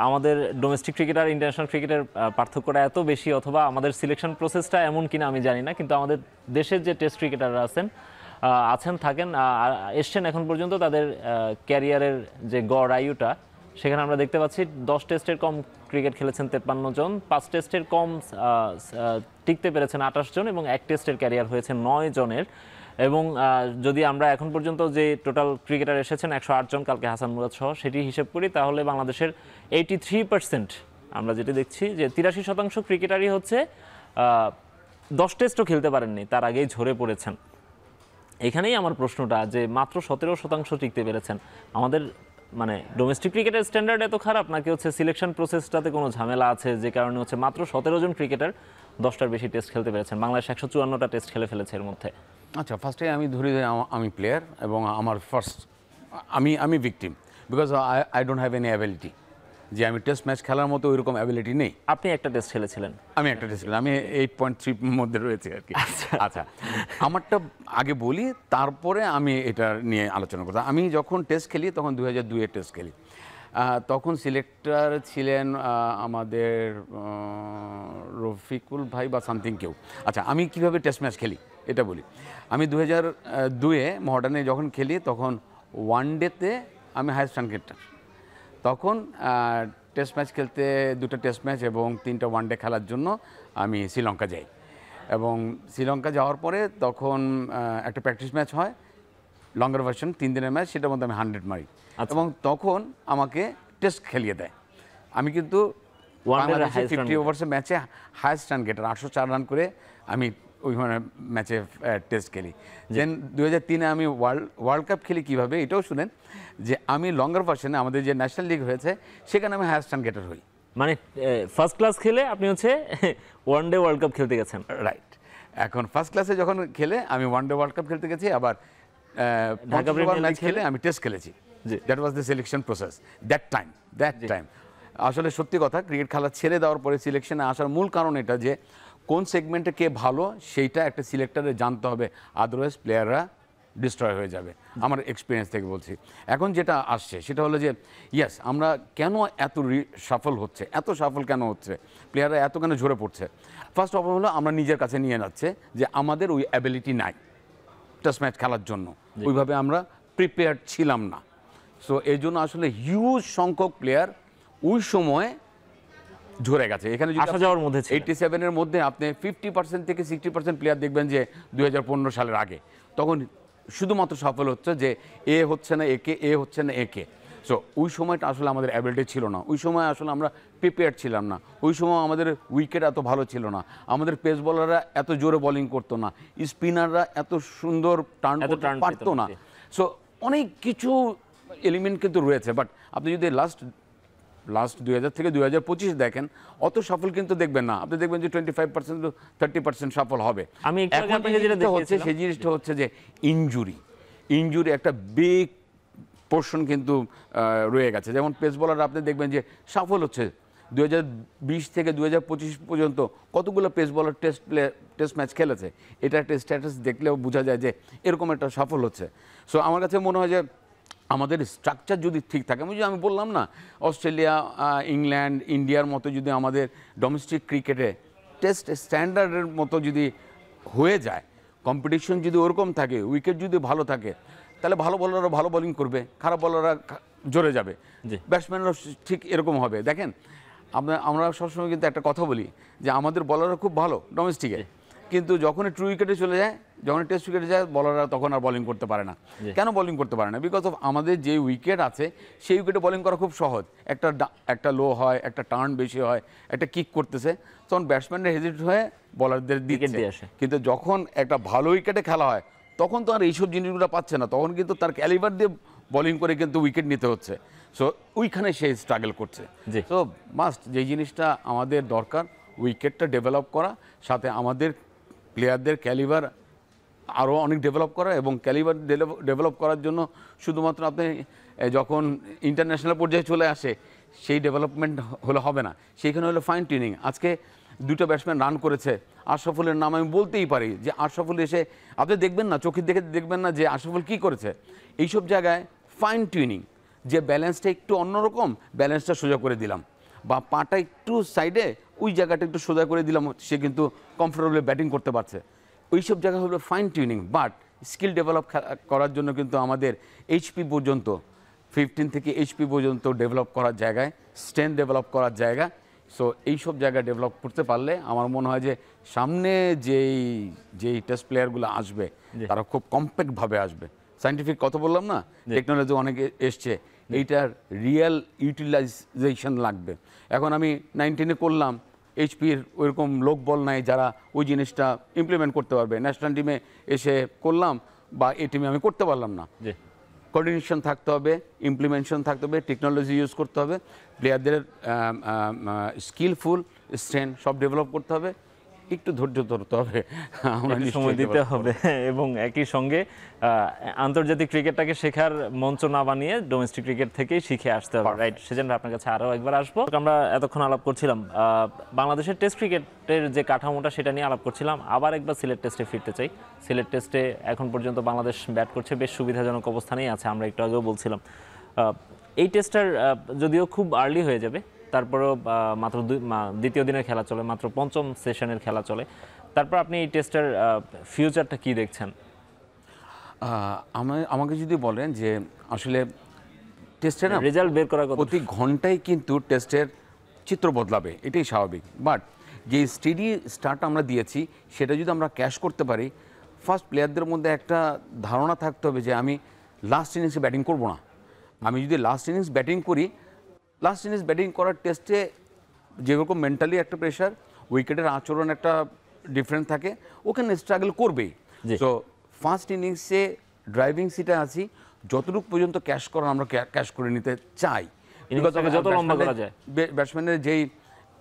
আমাদের ডোমেস্টিক ক্রিকেট আর ইন্টারন্যাশনাল ক্রিকেটের পার্থক্যটা এত বেশি, অথবা আমাদের সিলেকশন প্রসেসটা এমন কিনা আমি জানি না, কিন্তু আমাদের দেশের যে টেস্ট ক্রিকেটাররা থাকেন এসছেন এখন পর্যন্ত, তাদের ক্যারিয়ারের যে গড় আয়ুটা সেখানে আমরা দেখতে পাচ্ছি 10 টেস্টের কম ক্রিকেট খেলেছেন 53 জন, 5 টেস্টের কম টিকতে পেরেছেন 28 জন এবং 1 টেস্টের ক্যারিয়ার হয়েছে 9 জনের। এবং যদি আমরা এখন পর্যন্ত যে টোটাল ক্রিকেটার এসেছেন 108 জন, কালকে হাসান মুরাদ সহ, সেটি হিসেব করি, তাহলে বাংলাদেশের 83% আমরা যেটি দেখছি যে 83% ক্রিকেটারই হচ্ছে 10 টেস্টও খেলতে পারেননি, তার আগেই ঝরে পড়েছেন। এখানেই আমার প্রশ্নটা যে মাত্র 17% টিকতে পেরেছেন। আমাদের মানে ডোমেস্টিক ক্রিকেটের স্ট্যান্ডার্ড এত খারাপ, নাকি হচ্ছে সিলেকশন প্রসেসটাতে কোনো ঝামেলা আছে যে কারণে হচ্ছে মাত্র 17 জন ক্রিকেটার 10টার বেশি টেস্ট খেলতে পেরেছেন? বাংলাদেশ 154টা টেস্ট খেলে ফেলেছে এর মধ্যে। আচ্ছা, ফার্স্টে আমি ধরি যে আমি প্লেয়ার এবং আমার আমি victim, because I don't have any ability, যে আমি টেস্ট ম্যাচ খেলার মতো ওইরকম অ্যাবিলিটি নেই। আপনি একটা টেস্ট খেলেছিলেন? আমি একটা টেস্ট খেলাম, আমি 8.3 মধ্যে রয়েছে আর কি। আচ্ছা, আমারটা আগে বলি, তারপরে আমি এটা নিয়ে আলোচনা করতাম। আমি যখন টেস্ট খেলি তখন 2002-এর টেস্ট খেলি, তখন সিলেক্টর ছিলেন আমাদের রফিকুল ভাই বা সামথিং কেউ। আচ্ছা, আমি কিভাবে টেস্ট ম্যাচ খেলি এটা বলি। আমি 2002-এ মডার্নে যখন খেলি তখন ওয়ানডেতে আমি হাইয়েস্ট রান গেটার। তখন টেস্ট ম্যাচ খেলতে 2টা টেস্ট ম্যাচ এবং 3টা ওয়ানডে খেলার জন্য আমি শ্রীলঙ্কা যাই, এবং শ্রীলঙ্কা যাওয়ার পরে তখন একটা প্র্যাকটিস ম্যাচ হয়, লঙ্গার ভার্সন 3 দিনের ম্যাচ, সেটার মধ্যে আমি 100 মারি এবং তখন আমাকে টেস্ট খেলিয়ে দেয়। আমি কিন্তু 50 ওভার্সের ম্যাচে হাইয়েস্ট রান গেটার, 804 রান করে আমি ওইখানে ম্যাচে টেস্ট খেলি। দেন 2003-এ আমি ওয়ার্ল্ড কাপ খেলি কীভাবে, এটাও শুনেন, যে আমি লঙ্গার ভার্সনে আমাদের যে ন্যাশনাল লিগ হয়েছে সেখানে আমি হাইয়েস্ট রান গেটার হই। মানে ফার্স্ট ক্লাস খেলে আপনি হচ্ছে ওয়ানডে ওয়ার্ল্ড কাপ খেলতে গেছেন? রাইট। এখন ফার্স্ট ক্লাসে যখন খেলে আমি ওয়ানডে ওয়ার্ল্ড কাপ খেলতে গেছি, আবার ঢাকা ম্যাচ খেলে আমি টেস্ট খেলেছি। That was the selection process that time. আসলে সত্যি কথা, ক্রিকেট খেলা ছেড়ে দেওয়ার পরে সিলেকশনে আসার মূল কারণ এটা যে কোন সেগমেন্টে কে ভালো সেইটা একটা সিলেক্টরে জানতে হবে, আদারওয়াইজ প্লেয়াররা ডিস্ট্রয় হয়ে যাবে। আমার এক্সপিরিয়েন্স থেকে বলছি। এখন যেটা আসছে সেটা হলো যে ইয়েস, আমরা কেন এত সাফল হচ্ছে, এত সাফল কেন হচ্ছে, প্লেয়াররা এত কেন ঝরে পড়ছে? ফার্স্ট অফ অল হলো আমরা নিজের কাছে নিয়ে যাচ্ছে যে আমাদের ওই অ্যাবিলিটি নাই টেস্ট ম্যাচ খেলার জন্য, ওইভাবে আমরা প্রিপেয়ার্ড ছিলাম না। সো এই জন্য আসলে হিউজ সংখ্যক প্লেয়ার ওই সময় ঝরে গেছে। এখানে আসা যাওয়ার মধ্যে 87-এর মধ্যে আপনি 50% থেকে 60% প্লেয়ার দেখবেন যে 2015 সালের আগে, তখন শুধুমাত্র সফল হচ্ছে যে এ হচ্ছে না একে, এ হচ্ছে না একে। সো ওই সময়টা আসলে আমাদের অ্যাবিলিটি ছিল না, ওই সময় আসলে আমরা প্রিপেয়ার ছিলাম না, ওই সময় আমাদের উইকেট এত ভালো ছিল না, আমাদের পেস বলাররা এত জোরে বোলিং করতো না, স্পিনাররা এত সুন্দর টার্ন করতে turn পারতো পেত না, না। জি। সো অনেক কিছু এলিমেন্ট কিন্তু রয়েছে, বাট আপনি যদি লাস্ট 2000 থেকে 2025 দেখেন, অত সফল কিন্তু দেখবেন না। আপনি দেখবেন যে 25% 30% সফল হবে। আমি একটু আগে এখন আপনাকে যেটা যেটা হচ্ছে দেখিয়েছিলাম, সেই জিনিসটা হচ্ছে যে ইনজুরি একটা বিগ পোর্শন কিন্তু রয়ে গেছে। যেমন পেস বলার আপনি দেখবেন যে সফল হচ্ছে 2020 থেকে 2025 পর্যন্ত কতগুলো পেস বলার টেস্ট ম্যাচ খেলেছে, এটা একটা স্ট্যাটাস দেখলেও বোঝা যায় যে এরকম একটা সফল হচ্ছে। সো আমার কাছে মনে হয় যে আমাদের স্ট্রাকচার যদি ঠিক থাকে, আমি বললাম না, অস্ট্রেলিয়া, ইংল্যান্ড, ইন্ডিয়ার মতো যদি আমাদের ডোমেস্টিক ক্রিকেটে টেস্ট স্ট্যান্ডার্ডের মতো যদি হয়ে যায়, কম্পিটিশন যদি ওরকম থাকে, উইকেট যদি ভালো থাকে, তাহলে ভালো বলাররা ভালো বোলিং করবে, খারাপ বলাররা জোরে যাবে, জি। ব্যাটসম্যানরা ঠিক এরকম হবে। দেখেন, আমরা সবসময় কিন্তু একটা কথা বলি যে আমাদের বলাররা খুব ভালো ডোমেস্টিকে, কিন্তু যখন ট্রু উইকেটে চলে যায়, যখন টেস্ট উইকেটে যায়, বলাররা তখন আর বোলিং করতে পারে না। কেন বোলিং করতে পারে না? বিকজ অফ আমাদের যে উইকেট আছে সেই উইকেটে বোলিং করা খুব সহজ। একটা লো হয়, একটা টার্ন বেশি হয়, একটা কিক করতেছে, তখন ব্যাটসম্যানরা হেজিটেট হয়ে বলারদের দিয়ে দিচ্ছে। আসে। কিন্তু যখন একটা ভালো উইকেটে খেলা হয়, তখন তো আর এইসব জিনিসগুলো পাচ্ছে না, তখন কিন্তু তার ক্যালিবার দিয়ে বোলিং করে কিন্তু উইকেট নিতে হচ্ছে। সো ওইখানে সে স্ট্রাগল করছে। জি। সো মাস্ট যে জিনিসটা আমাদের দরকার, উইকেটটা ডেভেলপ করা, সাথে আমাদের প্লেয়ারদের ক্যালিবার আরও অনেক ডেভেলপ করা, এবং ক্যালিবার ডেভেলপ করার জন্য শুধুমাত্র আপনি যখন ইন্টারন্যাশনাল পর্যায়ে চলে আসে সেই ডেভেলপমেন্ট হলে হবে না, সেইখানে হলো ফাইন টিউনিং। আজকে দুটো ব্যাটসম্যান রান করেছে, আশরাফুলের নাম আমি বলতেই পারি যে আশরাফুল এসে আপনি দেখবেন না, চোখের দেখে দেখবেন না যে আশরাফুল কী করেছে। এইসব জায়গায় ফাইন টিউনিং, যে ব্যালেন্সটা একটু অন্যরকম, ব্যালেন্সটা সোজা করে দিলাম, বা পাটা একটু সাইডে, ওই জায়গাটা একটু সোজা করে দিলাম, সে কিন্তু কমফোর্টেবলি ব্যাটিং করতে পারছে। ওইসব জায়গা হলো fine tuning. But skill develop করার জন্য কিন্তু আমাদের এইচপি পর্যন্ত 15 থেকে এইচপি পর্যন্ত ডেভেলপ করার জায়গায়, স্ট্রেংথ ডেভেলপ করার জায়গা। সো এইসব জায়গায় ডেভেলপ করতে পারলে আমার মনে হয় যে সামনে যেই টেস্ট প্লেয়ারগুলো আসবে তারা খুব কম্প্যাক্টভাবে আসবে। সায়েন্টিফিক কথা বললাম না, টেকনোলজি অনেক এসছে, এইটার রিয়েল ইউটিলাইজেশন লাগবে। এখন আমি 19-এ করলাম, এইচপির ওইরকম লোক বল নাই যারা ওই জিনিসটা ইমপ্লিমেন্ট করতে পারবে। ন্যাশনাল টিমে এসে করলাম, বা এই টিমে আমি করতে পারলাম না। জি। কোঅর্ডিনেশন থাকতে হবে, ইমপ্লিমেন্টেশন থাকতে হবে, টেকনোলজি ইউজ করতে হবে, প্লেয়ারদের স্কিলফুল স্ট্রেংথ সব ডেভেলপ করতে হবে, একটু ধৈর্য ধরতে হবে, আমরা একটু নিশ্চয়ই সময় দিতে develop হবে এবং একই সঙ্গে আন্তর্জাতিক ক্রিকেটটাকে শেখার মঞ্চ না বানিয়ে ডোমেস্টিক ক্রিকেট থেকেই শিখে আসতে হবে, রাইট? সেজন্য আপনার কাছে আরও একবার আসবো। আমরা এতক্ষণ আলাপ করছিলাম বাংলাদেশের টেস্ট ক্রিকেটের যে কাঠামোটা, সেটা নিয়ে আলাপ করছিলাম। আবার একবার সিলেট টেস্টে ফিরতে চাই। সিলেট টেস্টে এখন পর্যন্ত বাংলাদেশ ব্যাট করছে, বেশ সুবিধাজনক অবস্থানেই আছে, আমরা একটু আগেও বলছিলাম। এই টেস্টটার যদিও খুব আর্লি হয়ে যাবে, তারপরেও মাত্র দ্বিতীয় দিনের খেলা চলে, মাত্র পঞ্চম সেশনের খেলা চলে। তারপর আপনি এই টেস্টের ফিউচারটা কি দেখছেন? আমাকে যদি বলেন যে আসলে টেস্টে না রেজাল্ট বের করা প্রতি ঘন্টায় কিন্তু টেস্টের চিত্র বদলাবে, এটাই স্বাভাবিক। বাট যে স্টেডি স্টার্ট আমরা দিয়েছি, সেটা যদি আমরা ক্যাশ করতে পারি, ফার্স্ট প্লেয়ারদের মধ্যে একটা ধারণা থাকতে হবে যে আমি লাস্ট ইনিংসে ব্যাটিং করব না। আমি যদি লাস্ট ইনিংস ব্যাটিং করি, লাস্ট ইনিংস ব্যাটিং করার টেস্টে যেরকম মেন্টালি একটা প্রেশার, উইকেটের আচরণ একটা ডিফারেন্ট থাকে, ওখানে স্ট্রাগল করবেই। জি। সো ফার্স্ট ইনিংসে ড্রাইভিং সিটে আছি, যতটুকু পর্যন্ত ক্যাশ করার আমরা ক্যাশ করে নিতে চাই। ইনিংসটাকে যত লম্বা করা যায়। ব্যাটসম্যানের যেই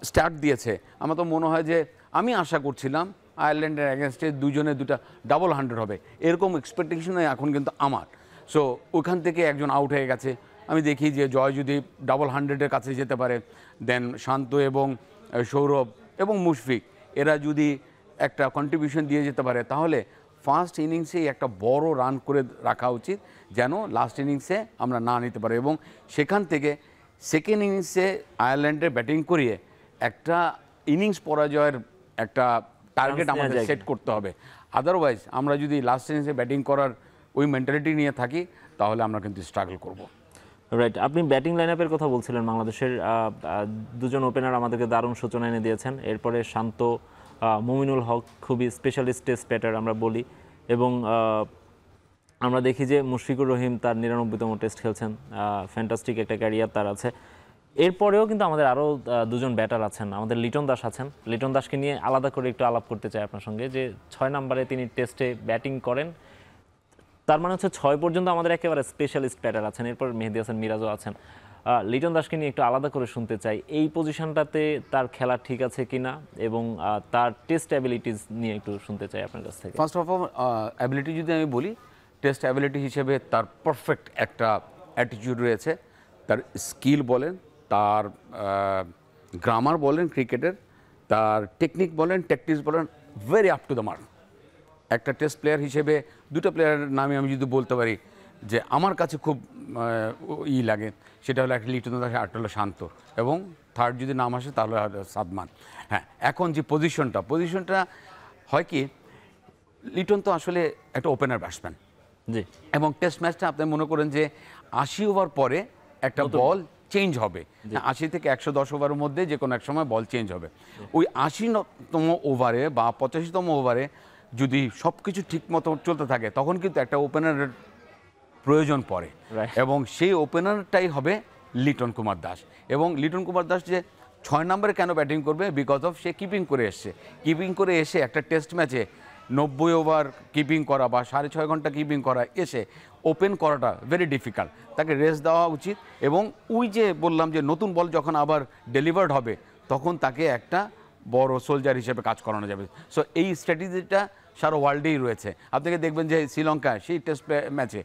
স্টার্ট দিয়েছে, আমার তো মনে হয় যে আমি আশা করছিলাম আয়ারল্যান্ডের অ্যাগেনস্টে দুজনে দুটা ডাবল 100 হবে, এরকম এক্সপেকটেশনে এখন কিন্তু আমার। সো ওখান থেকে একজন আউট হয়ে গেছে, আমি দেখি যে জয় যদি ডাবল 100-এর কাছে যেতে পারে, দেন শান্ত এবং সৌরভ এবং মুশফিক এরা যদি একটা কন্ট্রিবিউশন দিয়ে যেতে পারে, তাহলে ফার্স্ট ইনিংসেই একটা বড় রান করে রাখা উচিত, যেন লাস্ট ইনিংসে আমরা না নিতে পারি। এবং সেখান থেকে সেকেন্ড ইনিংসে আয়ারল্যান্ডের ব্যাটিং করিয়ে একটা ইনিংস পরাজয়ের একটা টার্গেট আমাদের সেট করতে হবে। আদারওয়াইজ আমরা যদি লাস্ট ইনিংসে ব্যাটিং করার ওই মেন্টালিটি নিয়ে থাকি, তাহলে আমরা কিন্তু স্ট্রাগল করব। রাইট। আপনি ব্যাটিং লাইনআপের কথা বলছিলেন। বাংলাদেশের দুজন ওপেনার আমাদেরকে দারুণ সূচনা এনে দিয়েছেন। এরপরে শান্ত, মুমিনুল হক খুবই স্পেশালিস্ট টেস্ট ব্যাটার আমরা বলি, এবং আমরা দেখি যে মুশফিকুর রহিম তার 99তম টেস্ট খেলছেন, ফ্যান্টাস্টিক একটা ক্যারিয়ার তার আছে। এরপরেও কিন্তু আমাদের আরও দুজন ব্যাটার আছেন, আমাদের লিটন দাস আছেন। লিটন দাসকে নিয়ে আলাদা করে একটু আলাপ করতে চাই আপনার সঙ্গে, যে 6 নম্বরে তিনি টেস্টে ব্যাটিং করেন, তার মানে হচ্ছে 6 পর্যন্ত আমাদের একেবারে স্পেশালিস্ট ব্যাটার আছেন, এরপর মেহেদী হাসান মিরাজও আছেন। লিটন দাসকে নিয়ে একটু আলাদা করে শুনতে চাই, এই পজিশনটাতে তার খেলা ঠিক আছে কিনা এবং তার টেস্ট অ্যাবিলিটিস নিয়ে একটু শুনতে চাই আপনার কাছ থেকে। ফার্স্ট অফ অল অ্যাবিলিটি যদি আমি বলি, টেস্ট অ্যাবিলিটি হিসেবে তার পারফেক্ট একটা অ্যাটিটিউড রয়েছে। তার স্কিল বলেন, তার গ্রামার বলেন ক্রিকেটের, তার টেকনিক বলেন, ট্যাকটিক্স বলেন, very up to the mark. একটা টেস্ট প্লেয়ার হিসেবে দুটো প্লেয়ারের নামে আমি যদি বলতে পারি যে আমার কাছে খুব লাগে, সেটা হলো একটা লিটন দাস, একটা হলো শান্ত, এবং থার্ড যদি নাম আসে তাহলে হলো সাদমান। হ্যাঁ, এখন যে পজিশনটা হয় কি, লিটন তো আসলে একটা ওপেনার ব্যাটসম্যান, জি, এবং টেস্ট ম্যাচটা আপনি মনে করেন যে 80 ওভার পরে একটা বল চেঞ্জ হবে, 80 থেকে 110 ওভারের মধ্যে যে কোনো এক সময় বল চেঞ্জ হবে। ওই 80তম ওভারে বা 85তম ওভারে যদি সব কিছু ঠিক মতো চলতে থাকে, তখন কিন্তু একটা ওপেনারের প্রয়োজন পড়ে, এবং সেই ওপেনারটাই হবে লিটন কুমার দাস। এবং লিটন কুমার দাস যে 6 নম্বরে কেন ব্যাটিং করবে, বিকজ অফ সে কিপিং করে এসছে। কিপিং করে এসে একটা টেস্ট ম্যাচে 90 ওভার কিপিং করা বা 6.5 ঘন্টা কিপিং করা, এসে ওপেন করাটা ভেরি ডিফিকাল্ট। তাকে রেস্ট দেওয়া উচিত, এবং ওই যে বললাম যে নতুন বল যখন আবার ডেলিভার্ড হবে, তখন তাকে একটা বড় সোলজার হিসেবে কাজ করানো যাবে। সো এই স্ট্র্যাটেজিটা সারা ওয়ার্ল্ডেই রয়েছে। আপনাকে দেখবেন যে শ্রীলঙ্কা সেই টেস্ট ম্যাচে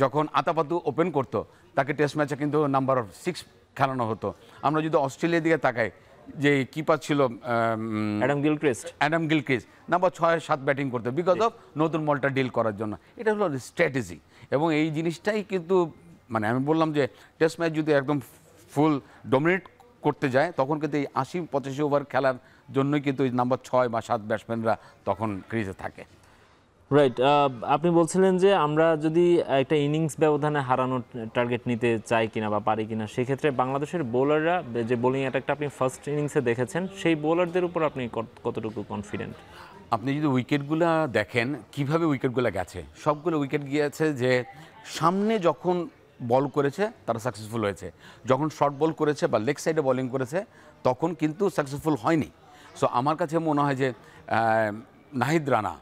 যখন আতাপাতু ওপেন করতো, তাকে টেস্ট ম্যাচে কিন্তু নাম্বার 6 খেলানো হতো। আমরা যদি অস্ট্রেলিয়ার দিকে তাকাই, যে কিপার ছিল অ্যাডাম গিলক্রিস্ট, নাম্বার 6-7 ব্যাটিং করতো, বিকজ অফ নতুন বলটা ডিল করার জন্য। এটা হলো স্ট্র্যাটেজি, এবং এই জিনিসটাই কিন্তু মানে আমি বললাম যে টেস্ট ম্যাচ যদি একদম ফুল ডমিনেট করতে যায়, তখন কিন্তু এই 80-85 ওভার খেলার জন্যই কিন্তু ওই নাম্বার 6 বা 7 ব্যাটসম্যানরা তখন ক্রিজে থাকে। রাইট, আপনি বলছিলেন যে আমরা যদি একটা ইনিংস ব্যবধানে হারানোর টার্গেট নিতে চাই কিনা বা পারি কিনা, সেক্ষেত্রে বাংলাদেশের বোলাররা যে বোলিং অ্যাটাকটা আপনি ফার্স্ট ইনিংসে দেখেছেন, সেই বোলারদের উপর আপনি কতটুকু কনফিডেন্ট? আপনি যদি উইকেটগুলো দেখেন, কিভাবে উইকেটগুলো গেছে, সবগুলো উইকেট গিয়েছে যে সামনে যখন বল করেছে তারা সাকসেসফুল হয়েছে, যখন শর্ট বল করেছে বা লেগ সাইডে বোলিং করেছে তখন কিন্তু সাকসেসফুল হয়নি। সো আমার কাছে মনে হয় যে নাহিদ রানা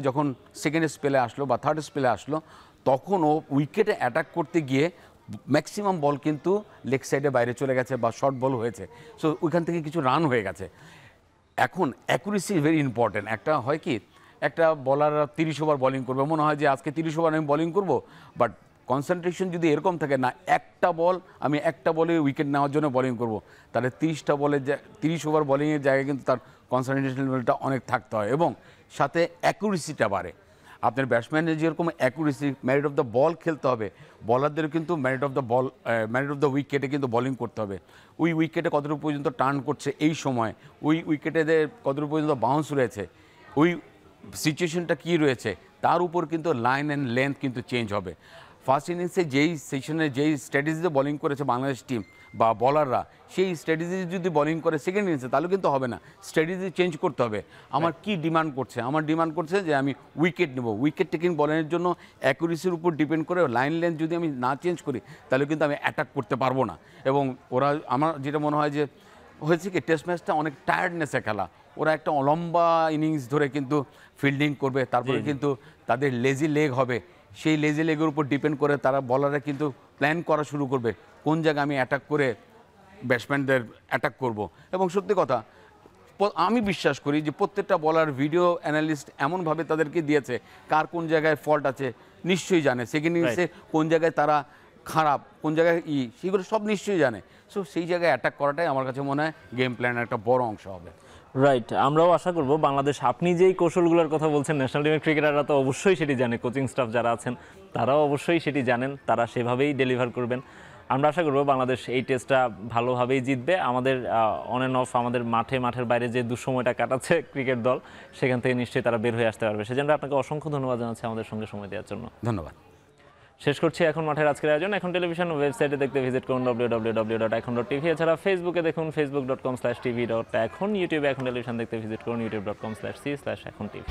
যখন সেকেন্ড স্পেলে আসলো বা থার্ড স্পেলে আসলো, তখন ও উইকেটে অ্যাটাক করতে গিয়ে ম্যাক্সিমাম বল কিন্তু লেগ সাইডে বাইরে চলে গেছে বা শর্ট বল হয়েছে। সো ওইখান থেকে কিছু রান হয়ে গেছে। এখন অ্যাকুরেসি ভেরি ইম্পর্টেন্ট। একটা হয় কি, একটা বলার 30 ওভার বোলিং করবে, মনে হয় যে আজকে 30 ওভার আমি বোলিং করবো, বাট কনসেন্ট্রেশন যদি এরকম থাকে না, একটা বলে উইকেট নেওয়ার জন্য বোলিং করব, তাহলে 30 ওভার বোলিংয়ের জায়গায় কিন্তু তার কনসেন্ট্রেশন লেভেলটা অনেক থাকতে হয়, এবং সাথে অ্যাকুরেসিটা বাড়ে। আপনার ব্যাটসম্যানের যেরকম accuracy, merit of the ball খেলতে হবে, বলারদের কিন্তু মেরিট অফ দ্য উইকেটে কিন্তু বোলিং করতে হবে। ওই উইকেটে কতটুকু পর্যন্ত টার্ন করছে এই সময়, ওই উইকেটেদের কতটুকু পর্যন্ত বাউন্স রয়েছে, ওই সিচুয়েশনটা কী রয়েছে, তার উপর কিন্তু লাইন অ্যান্ড লেন্থ কিন্তু চেঞ্জ হবে। ফার্স্ট ইনিংসে যেই স্ট্র্যাটেজিতে বোলিং করেছে বাংলাদেশ টিম বা বলাররা, সেই স্ট্র্যাটেজি যদি বোলিং করে সেকেন্ড ইনিংসে, তাহলে কিন্তু হবে না। স্ট্র্যাটেজি চেঞ্জ করতে হবে। আমার কি ডিমান্ড করছে, আমার ডিমান্ড করছে যে আমি উইকেট নেব। উইকেট টেকিং বলের জন্য অ্যাকুরেসির উপর ডিপেন্ড করে লাইন লেন্থ যদি আমি না চেঞ্জ করি, তাহলে কিন্তু আমি অ্যাটাক করতে পারবো না। এবং ওরা, আমার যেটা মনে হয় যে হয়েছে কি, টেস্ট ম্যাচটা অনেক টায়ার্ডনেসে খেলা, ওরা একটা লম্বা ইনিংস ধরে কিন্তু ফিল্ডিং করবে, তারপরে কিন্তু তাদের লেজি লেগ হবে, সেই লেজি লেগের উপর ডিপেন্ড করে তারা বলাররা কিন্তু প্ল্যান করা শুরু করবে কোন জায়গায় আমি অ্যাটাক করে ব্যাটসম্যানদের অ্যাটাক করব। এবং সত্যি কথা, আমি বিশ্বাস করি যে প্রত্যেকটা বলার ভিডিও অ্যানালিস্ট এমনভাবে তাদেরকে দিয়েছে, কার কোন জায়গায় ফল্ট আছে নিশ্চয়ই জানে, সেকেন্ড ইনিংসে কোন জায়গায় তারা খারাপ, কোন জায়গায় সেগুলো সব নিশ্চয়ই জানে। সো সেই জায়গায় অ্যাটাক করাটাই আমার কাছে মনে হয় গেম প্ল্যানের একটা বড় অংশ হবে। রাইট, আমরাও আশা করব বাংলাদেশ, আপনি যেই কৌশলগুলোর কথা বলছেন, ন্যাশনাল টিমের ক্রিকেটাররা তো অবশ্যই সেটি জানে, কোচিং স্টাফ যারা আছেন তারাও অবশ্যই সেটি জানেন, তারা সেভাবেই ডেলিভার করবেন। আমরা আশা করব বাংলাদেশ এই টেস্টটা ভালোভাবেই জিতবে। আমাদের অন অ্যান্ড অফ, আমাদের মাঠের বাইরে যে দুঃসময়টা কাটাচ্ছে ক্রিকেট দল, সেখান থেকে নিশ্চয়ই তারা বের হয়ে আসতে পারবে। সেজন্য আপনাকে অসংখ্য ধন্যবাদ জানাচ্ছি আমাদের সঙ্গে সময় দেওয়ার জন্য। ধন্যবাদ। শেষ করছি এখন মাঠের আজকের আয়োজন। এখন টেলিভিশন ওয়েবসাইটে দেখতে ভিজিট করুন www.ekhon.tv। এছাড়া ফেসবুকে দেখুন facebook.com/tv.ekhon। ইউটিউবে এখন টেলিভিশন দেখতে ভিজিট করুন youtube.com/c/ekhon tv।